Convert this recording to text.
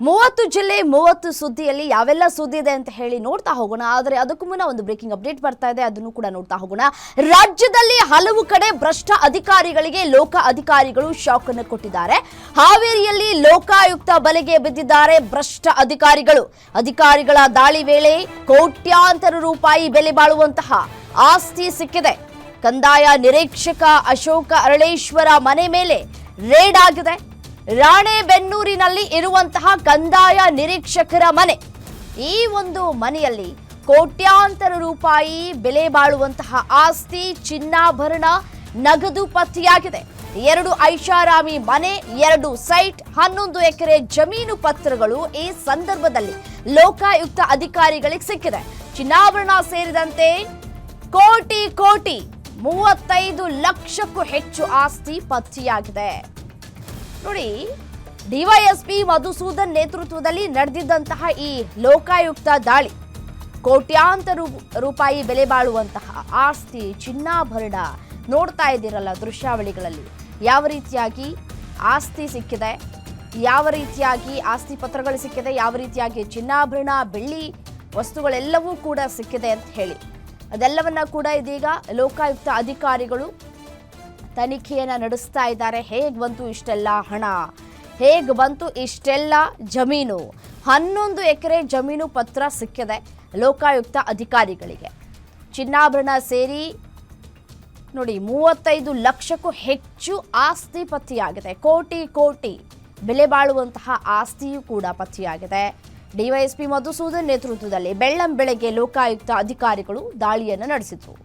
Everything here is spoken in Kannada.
30 ಜಿಲ್ಲೆ 30 ಸುದ್ದಿಯಲ್ಲಿ ಯಾವೆಲ್ಲ ಸುದ್ದಿ ಇದೆ ಅಂತ ಹೇಳಿ ನೋಡ್ತಾ ಹೋಗೋಣ. ಆದರೆ ಅದಕ್ಕೂ ಮುನ್ನ ಒಂದು ಬ್ರೇಕಿಂಗ್ ಅಪ್ಡೇಟ್ ಬರ್ತಾ ಇದೆ, ಅದನ್ನು ಕೂಡ ನೋಡ್ತಾ ಹೋಗೋಣ. ರಾಜ್ಯದಲ್ಲಿ ಹಲವು ಕಡೆ ಭ್ರಷ್ಟ ಅಧಿಕಾರಿಗಳಿಗೆ ಲೋಕ ಅಧಿಕಾರಿಗಳು ಶಾಕ್ ಅನ್ನು ಕೊಟ್ಟಿದ್ದಾರೆ. ಹಾವೇರಿಯಲ್ಲಿ ಲೋಕಾಯುಕ್ತ ಬಲೆಗೆ ಬಿದ್ದಿದ್ದಾರೆ ಭ್ರಷ್ಟ ಅಧಿಕಾರಿಗಳು. ಅಧಿಕಾರಿಗಳ ದಾಳಿ ವೇಳೆ ಕೋಟ್ಯಾಂತರ ರೂಪಾಯಿ ಬೆಲೆ ಬಾಳುವಂತಹ ಆಸ್ತಿ ಸಿಕ್ಕಿದೆ. ಕಂದಾಯ ನಿರೀಕ್ಷಕ ಅಶೋಕ ಅರಳೇಶ್ವರ ಮನೆ ಮೇಲೆ ರೇಡ್ ಆಗಿದೆ. ರಾಣೆಬೆನ್ನೂರಿನಲ್ಲಿ ಇರುವಂತಹ ಕಂದಾಯ ನಿರೀಕ್ಷಕರ ಮನೆ. ಈ ಒಂದು ಮನೆಯಲ್ಲಿ ಕೋಟ್ಯಾಂತರ ರೂಪಾಯಿ ಬೆಲೆ ಬಾಳುವಂತಹ ಆಸ್ತಿ, ಚಿನ್ನಾಭರಣ, ನಗದು ಪತ್ತೆಯಾಗಿದೆ. 2 ಐಷಾರಾಮಿ ಮನೆ, 2 ಸೈಟ್, 11 ಎಕರೆ ಜಮೀನು ಪತ್ರಗಳು ಈ ಸಂದರ್ಭದಲ್ಲಿ ಲೋಕಾಯುಕ್ತ ಅಧಿಕಾರಿಗಳಿಗೆ ಸಿಕ್ಕಿದೆ. ಚಿನ್ನಾಭರಣ ಸೇರಿದಂತೆ ಕೋಟಿ 35 ಲಕ್ಷಕ್ಕೂ ಹೆಚ್ಚು ಆಸ್ತಿ ಪತ್ತೆಯಾಗಿದೆ. ನೋಡಿ, ಡಿವೈಎಸ್ಪಿ ಮಧುಸೂದನ್ ನೇತೃತ್ವದಲ್ಲಿ ನಡೆದಿದ್ದಂತಹ ಈ ಲೋಕಾಯುಕ್ತ ದಾಳಿ ಕೋಟ್ಯಾಂತರ ರೂಪಾಯಿ ಬೆಲೆ ಬಾಳುವಂತಹ ಆಸ್ತಿ, ಚಿನ್ನಾಭರಣ ನೋಡ್ತಾ ಇದ್ದೀರಲ್ಲ ದೃಶ್ಯಾವಳಿಗಳಲ್ಲಿ, ಯಾವ ರೀತಿಯಾಗಿ ಆಸ್ತಿ ಸಿಕ್ಕಿದೆ, ಯಾವ ರೀತಿಯಾಗಿ ಆಸ್ತಿ ಪತ್ರಗಳು ಸಿಕ್ಕಿದೆ, ಯಾವ ರೀತಿಯಾಗಿ ಚಿನ್ನಾಭರಣ, ಬೆಳ್ಳಿ ವಸ್ತುಗಳೆಲ್ಲವೂ ಕೂಡ ಸಿಕ್ಕಿದೆ ಅಂತ ಹೇಳಿ ಅದೆಲ್ಲವನ್ನ ಕೂಡ ಇದೀಗ ಲೋಕಾಯುಕ್ತ ಅಧಿಕಾರಿಗಳು ತನಿಖೆಯನ್ನು ನಡೆಸ್ತಾ ಇದ್ದಾರೆ. ಹೇಗೆ ಬಂತು ಇಷ್ಟೆಲ್ಲ ಹಣ, ಹೇಗೆ ಬಂತು ಇಷ್ಟೆಲ್ಲ ಜಮೀನು? 11 ಎಕರೆ ಜಮೀನು ಪತ್ರ ಸಿಕ್ಕಿದೆ ಲೋಕಾಯುಕ್ತ ಅಧಿಕಾರಿಗಳಿಗೆ. ಚಿನ್ನಾಭರಣ ಸೇರಿ ನೋಡಿ 35 ಲಕ್ಷಕ್ಕೂ ಹೆಚ್ಚು ಆಸ್ತಿ ಪತ್ತೆಯಾಗಿದೆ. ಕೋಟಿ ಬೆಲೆ ಬಾಳುವಂತಹ ಆಸ್ತಿಯೂ ಕೂಡ ಪತ್ತೆಯಾಗಿದೆ. ಡಿವೈಎಸ್ಪಿ ಮಧುಸೂದನ್ ನೇತೃತ್ವದಲ್ಲಿ ಬೆಳ್ಳಂಬೆಳಗ್ಗೆ ಲೋಕಾಯುಕ್ತ ಅಧಿಕಾರಿಗಳು ದಾಳಿಯನ್ನು ನಡೆಸಿದರು.